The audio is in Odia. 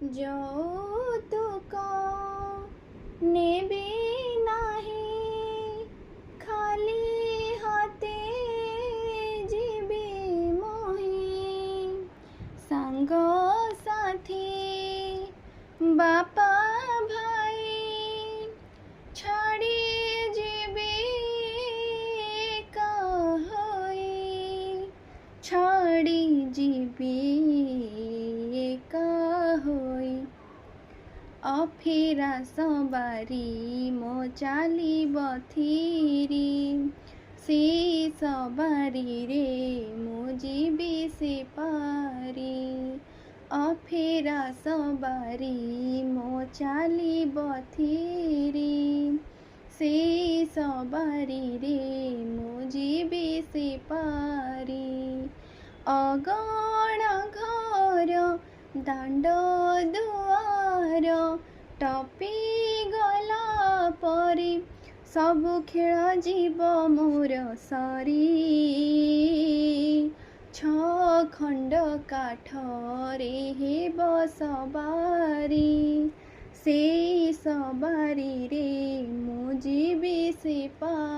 ଯୌତୁକ ନେବି ନାହିଁ, ଖାଲି ହାତେ ଯିବି ମୋହି। ସାଙ୍ଗ ସାଥୀ ବାପା ଭାଇ ଛାଡ଼ି ଯିବି ଏକା ହୋଇ, ଛାଡ଼ି ଯିବି ଏକା ହୋଇ। ଅଫେରା ସବାରି ମୋ ଚାଲିବ ଥିରି, ସେ ସବାରିରେ ମୁଁ ଯିବି ସେ ପାରି। ଅଫେରା ସବାରି ମୋ ଚାଲିବ ଥିରି, ସେ ସବାରିରେ ମୁଁ ଯିବି ସେ ପାରି। ଅଗଣା ଘର ଦାଣ୍ଡ ଦୁଆର ଟପି ଗଲା ପରି, ସବୁ ଖେଳ ଯିବ ମୋର ସରି। ଛଅ ଖଣ୍ଡ କାଠରେ ହେବ ସବାରି, ସେଇ ସବାରିରେ ମୁଁ ଯିବି ସେ ପାରି।